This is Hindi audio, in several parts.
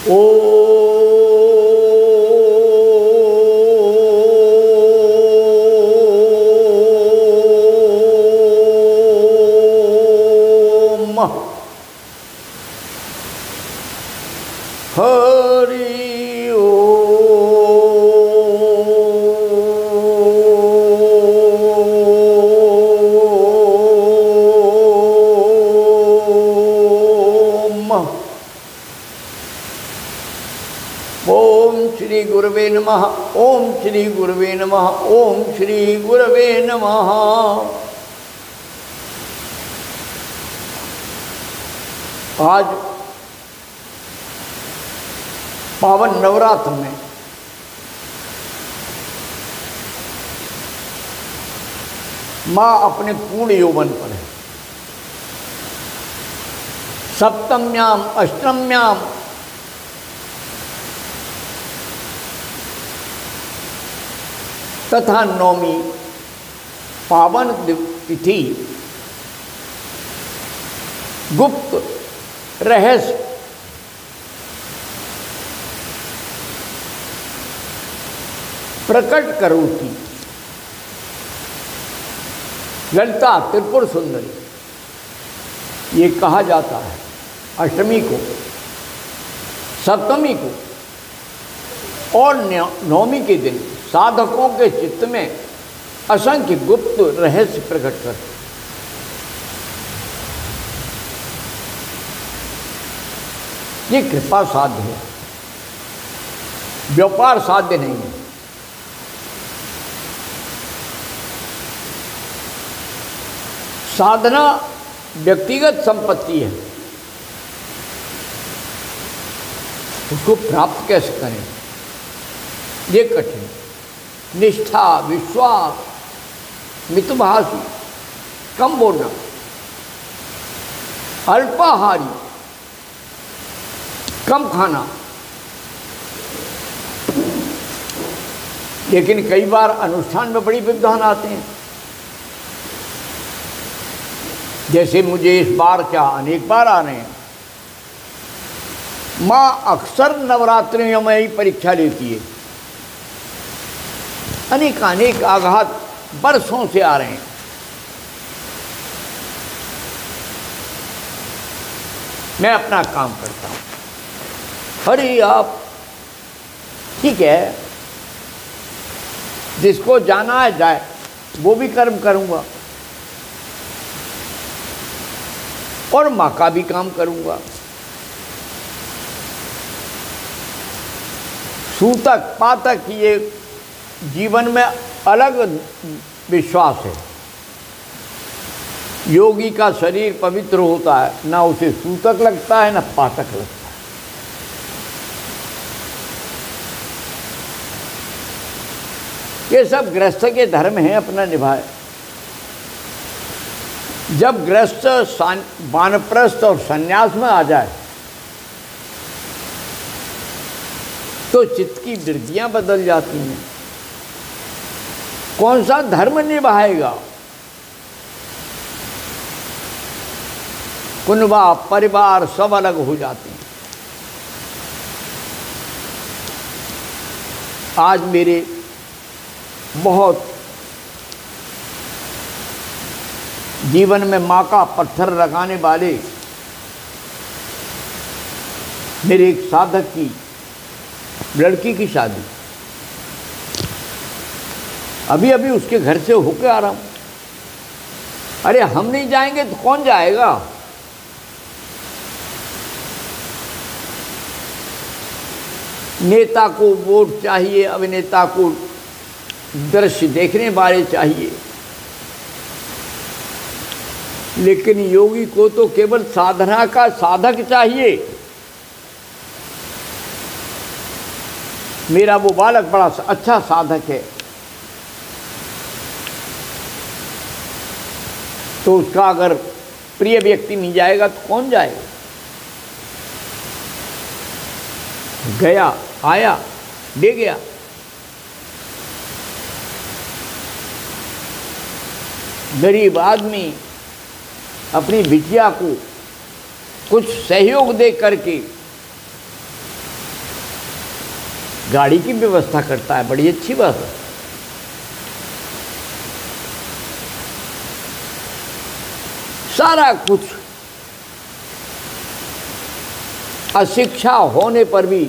ओम हरि ओम श्री गुरवे नमः। ओम श्री गुरवे नमः। ओम श्री गुरवे नमः। आज पावन नवरात्र में माँ अपने पूर्ण यौवन पर है। सप्तम्याम अष्टम्याम तथा नौमी पावन तिथि गुप्त रहस्य प्रकट करोति ललिता त्रिपुर सुंदरी, ये कहा जाता है अष्टमी को, सप्तमी को और नवमी के दिन साधकों के चित्त में असंख्य गुप्त रहस्य प्रकट कर। ये कृपा साध्य है, व्यापार साध्य नहीं है। साधना व्यक्तिगत संपत्ति है, उसको प्राप्त कैसे करें ये कठिन। निष्ठा, विश्वास, मितभाषी, कम बोलना, अल्पाहारी, कम खाना। लेकिन कई बार अनुष्ठान में बड़ी व्यवधान आते हैं। जैसे मुझे इस बार क्या अनेक बार आ रहे हैं। माँ अक्सर नवरात्रियों में ही परीक्षा लेती है। अनेक आघात बरसों से आ रहे हैं। मैं अपना काम करता हूँ। अरे आप ठीक है, जिसको जाना है जाए, वो भी कर्म करूँगा और माँ का भी काम करूँगा। सूतक पातक ये जीवन में अलग विश्वास है। योगी का शरीर पवित्र होता है, ना उसे सूतक लगता है ना पातक लगता है। ये सब गृहस्थ के धर्म हैं, अपना निभाए। जब गृहस्थ वानप्रस्थ और संन्यास में आ जाए तो चित्त की वृत्तियां बदल जाती हैं। कौन सा धर्म निभाएगा? कुनबा परिवार सब अलग हो जाते हैं। आज मेरे बहुत जीवन में माँ का पत्थर लगाने वाले मेरे एक साधक की लड़की की शादी, अभी अभी उसके घर से होके आ रहा हूँ। अरे हम नहीं जाएंगे तो कौन जाएगा? नेता को वोट चाहिए, अभिनेता को दृश्य देखने वाले चाहिए, लेकिन योगी को तो केवल साधना का साधक चाहिए। मेरा वो बालक बड़ा अच्छा साधक है, तो उसका अगर प्रिय व्यक्ति नहीं जाएगा तो कौन जाएगा? गया, आया, ले गया। गरीब आदमी अपनी बिटिया को कुछ सहयोग दे करके गाड़ी की व्यवस्था करता है, बड़ी अच्छी बात है। सारा कुछ अशिक्षा होने पर भी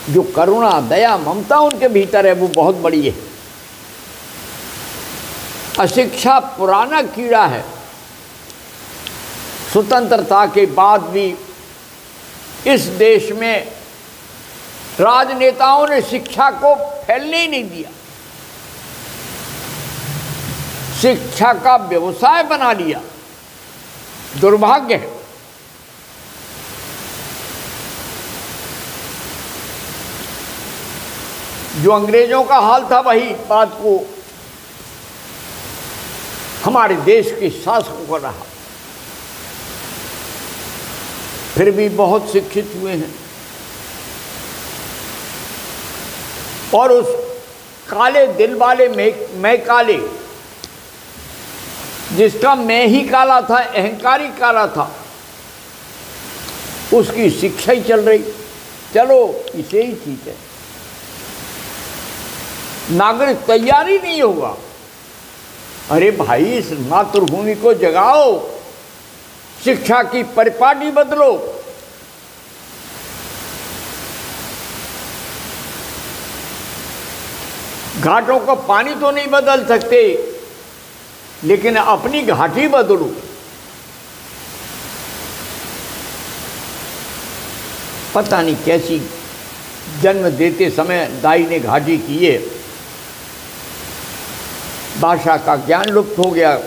जो करुणा, दया, ममता उनके भीतर है वो बहुत बड़ी है। अशिक्षा पुराना कीड़ा है। स्वतंत्रता के बाद भी इस देश में राजनेताओं ने शिक्षा को फैलने ही नहीं दिया, शिक्षा का व्यवसाय बना लिया। दुर्भाग्य है। जो अंग्रेजों का हाल था वही बात को हमारे देश के शासकों को रहा। फिर भी बहुत शिक्षित हुए हैं और उस काले दिल वाले मैं काले, जिसका मैं ही काला था, अहंकारी काला था, उसकी शिक्षा ही चल रही। चलो इसे ही ठीक है, नागरिक तैयारी नहीं होगा। अरे भाई, इस मातृभूमि को जगाओ, शिक्षा की परिपाटी बदलो। घाटों का पानी तो नहीं बदल सकते, लेकिन अपनी घाटी बदलो। पता नहीं कैसी जन्म देते समय दाई ने घाटी की है, भाषा का ज्ञान लुप्त हो गया।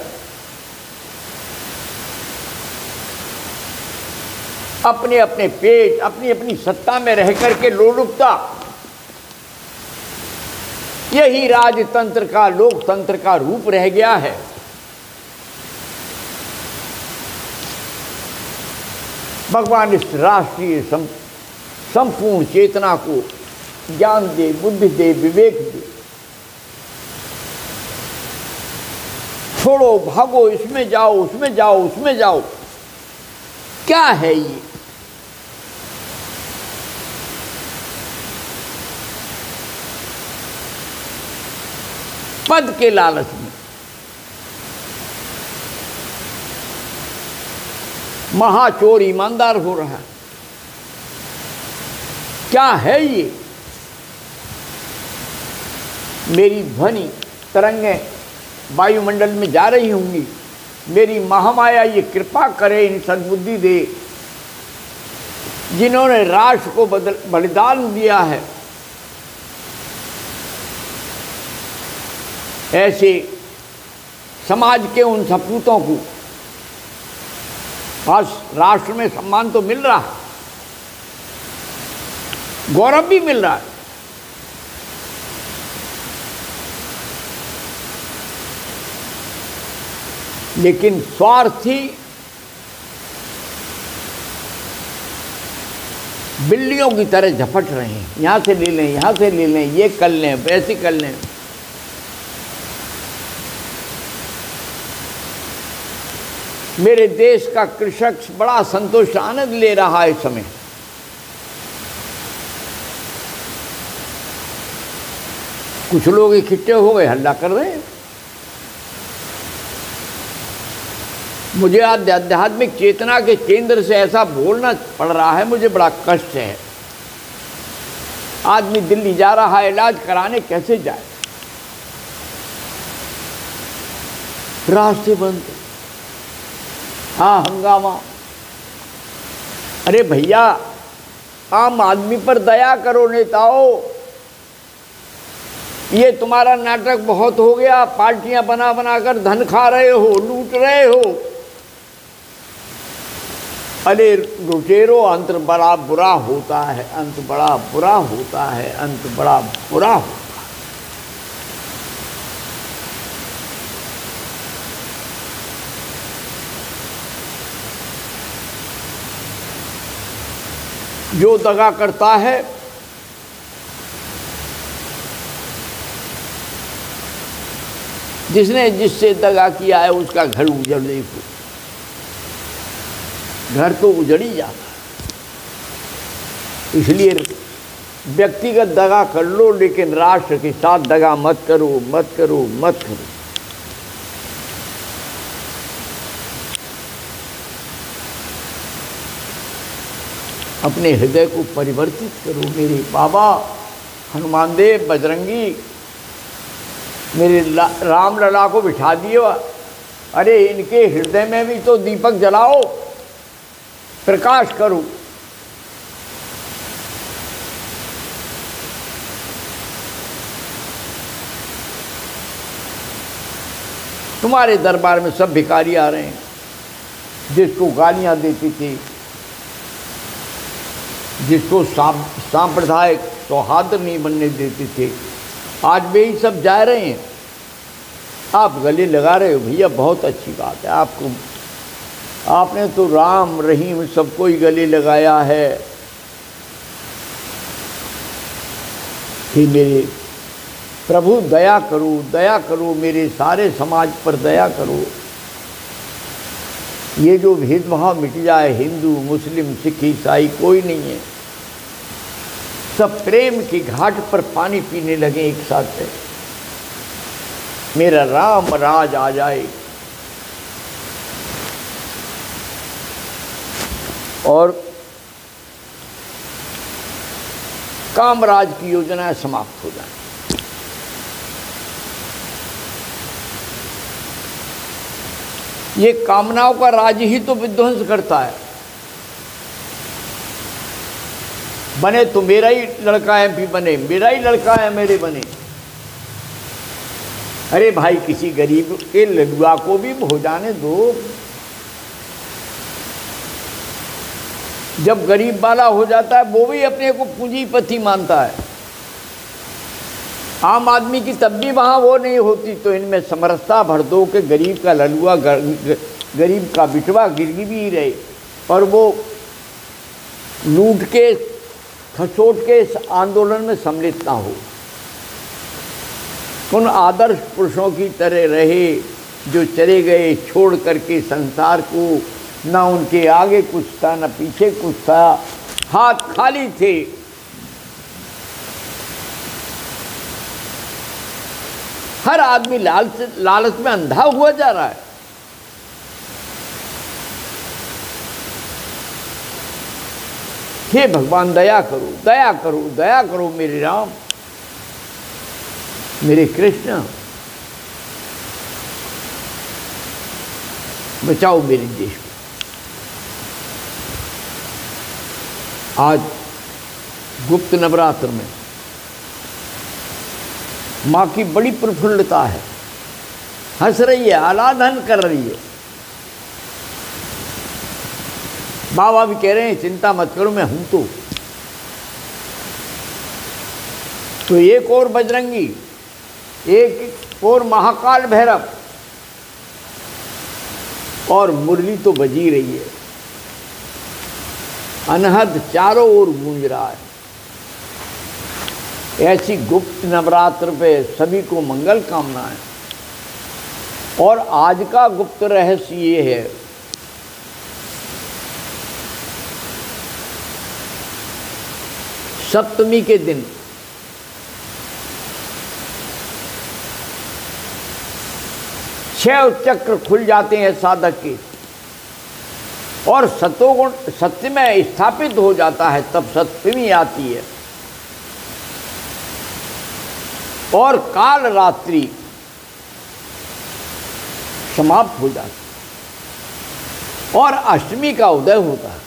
अपने अपने पेट, अपनी अपनी सत्ता में रह करके लोलुपता, यही राजतंत्र का, लोकतंत्र का रूप रह गया है। भगवान इस राष्ट्रीय संपूर्ण चेतना को ज्ञान दे, बुद्धि दे, विवेक दे। छोड़ो, भागो, इसमें जाओ, उसमें जाओ, उसमें जाओ। क्या है ये? पद के लालच में महाचोर ईमानदार हो रहा है। क्या है ये? मेरी ध्वनि तरंगें वायुमंडल में जा रही होंगी, मेरी महामाया ये कृपा करे, इन सद्बुद्धि दे, जिन्होंने राष्ट्र को बलिदान दिया है। ऐसे समाज के उन सपूतों को आज राष्ट्र में सम्मान तो मिल रहा है, गौरव भी मिल रहा है, लेकिन स्वार्थी बिल्लियों की तरह झपट रहे हैं। यहाँ से ले लें, यहाँ से ले लें, ये कर लें, वैसे कर लें। मेरे देश का कृषक बड़ा संतोष आनंद ले रहा है इस समय। कुछ लोग इकट्ठे हो गए, हल्ला कर रहे हैं। मुझे आध्यात्मिक चेतना के केंद्र से ऐसा बोलना पड़ रहा है, मुझे बड़ा कष्ट है। आदमी दिल्ली जा रहा है इलाज कराने, कैसे जाए? रास्ते बंद, हाँ हंगामा। अरे भैया, आम आदमी पर दया करो नेताओं। ये तुम्हारा नाटक बहुत हो गया, पार्टियां बना बना कर धन खा रहे हो, लूट रहे हो। अरे लुटेरो, अंत बड़ा बुरा होता है, अंत बड़ा बुरा होता है, अंत बड़ा बुरा होता है। जो दगा करता है जिसने जिससे दगा किया है उसका घर उजड़ देखो, घर तो उजड़ ही जाता है। इसलिए व्यक्तिगत दगा कर लो, लेकिन राष्ट्र के साथ दगा मत करो, मत करो, मत करो। अपने हृदय को परिवर्तित करो। मेरे बाबा हनुमान देव, बजरंगी, मेरे राम लला को बिठा दियो। अरे इनके हृदय में भी तो दीपक जलाओ, प्रकाश करो। तुम्हारे दरबार में सब भिखारी आ रहे हैं, जिसको गालियां देती थी, जिसको सांप्रदायिक सौहार्द नहीं बनने देते थे, आज वे ही सब जा रहे हैं। आप गले लगा रहे हो भैया, बहुत अच्छी बात है। आपने तो राम रहीम सबको ही गले लगाया है कि मेरे प्रभु दया करो, दया करो, मेरे सारे समाज पर दया करो। ये जो भेदभाव मिट जाए, हिंदू मुस्लिम सिख ईसाई कोई नहीं है, सब प्रेम की घाट पर पानी पीने लगे एक साथ। मेरा राम राज आ जाए और कामराज की योजनाएं समाप्त हो जाए। ये कामनाओं का राज ही तो विध्वंस करता है। बने तो मेरा ही लड़का एमपी बने, मेरा ही लड़का एमएलए बने। अरे भाई, किसी गरीब के लड़ुआ को भी हो जाने दो। जब गरीब वाला हो जाता है, वो भी अपने को पूंजीपति मानता है। आम आदमी की तब भी वहाँ वो नहीं होती। तो इनमें समरसता भर दो कि गरीब का लड़ुआ, गरीब का बिटवा गिरगी भी रहे, और वो लूट के खसोट के इस आंदोलन में सम्मिलित ना हो। उन आदर्श पुरुषों की तरह रहे जो चले गए छोड़ करके संसार को। ना उनके आगे कुछ था, ना पीछे कुछ था, हाथ खाली थे। हर आदमी लालच में अंधा हुआ जा रहा है। हे भगवान, दया करो, दया करो, दया करो मेरे राम, मेरे कृष्ण, बचाओ मेरे देश को। आज गुप्त नवरात्र में माँ की बड़ी प्रफुल्लता है, हंस रही है, आलाधन कर रही है। बाबा भी कह रहे हैं चिंता मत करो, मैं हूं तो एक और बजरंगी, एक और महाकाल भैरव, और मुरली तो बजी रही है, अनहद चारों ओर गूंज रहा है। ऐसी गुप्त नवरात्र पे सभी को मंगल कामनाएं। और आज का गुप्त रहस्य ये है, सप्तमी के दिन छह चक्र खुल जाते हैं साधक के, और सतोगुण सत्य में स्थापित हो जाता है। तब सप्तमी आती है और काल रात्रि समाप्त हो जाती है और अष्टमी का उदय होता है।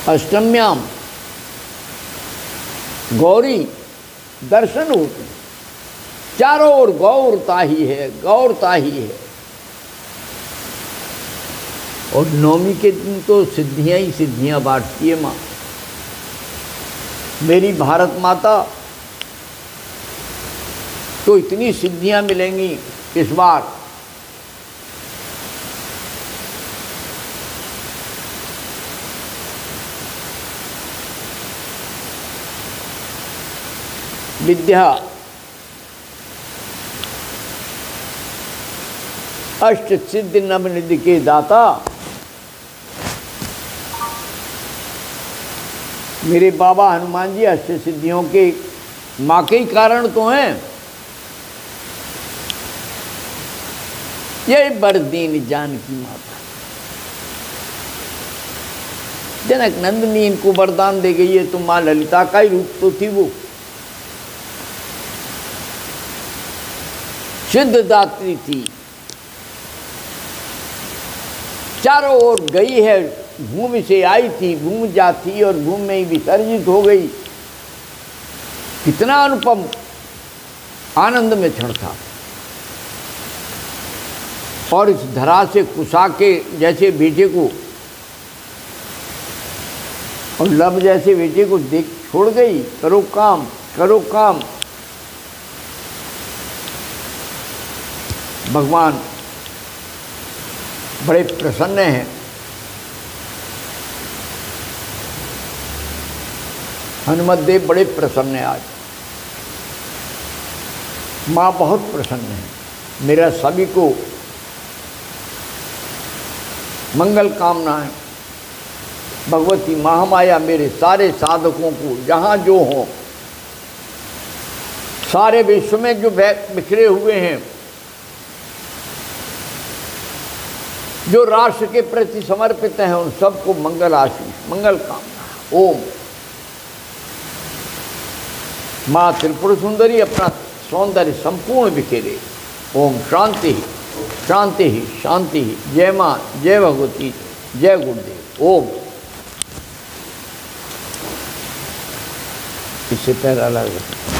अष्टम्याम गौरी दर्शन होते हैं, चारों ओर गौरता ही है, गौरता ही है। और नवमी के दिन तो सिद्धियां ही सिद्धियां बांटती है माँ। मेरी भारत माता तो इतनी सिद्धियां मिलेंगी इस बार, विद्या अष्ट सिद्धि नवनिधि के दाता मेरे बाबा हनुमान जी अष्ट सिद्धियों के माँ के ही कारण तो हैं। यही बरदीन जानकी माता। जनक नंदिनी इनको वरदान दे गई है, तो माँ ललिता का ही रूप तो थी वो, सिद्धदात्री थी। चारों ओर गई है, भूमि से आई थी, भूमि जाती और भूमि में ही विसर्जित हो गई। कितना अनुपम आनंद में क्षण था। और इस धरा से कुसा के जैसे बेटे को और लब जैसे बेटे को देख छोड़ गई, करो काम करो काम। भगवान बड़े प्रसन्न हैं। हनुमत देव बड़े प्रसन्न हैं आज। माँ बहुत प्रसन्न है। मेरा सभी को मंगल कामनाएं। भगवती महामाया मेरे सारे साधकों को जहाँ जो हों, सारे विश्व में जो बिखरे हुए हैं, जो राष्ट्र के प्रति समर्पित हैं, उन सबको मंगल आशीष मंगल कामना। ओम। माँ त्रिपुर सुंदरी अपना सौंदर्य संपूर्ण बिखेरे। ओम शांति शांति शांति। जय माँ, जय भगवती, जय गुरुदेव। ओम। इससे पहला अलग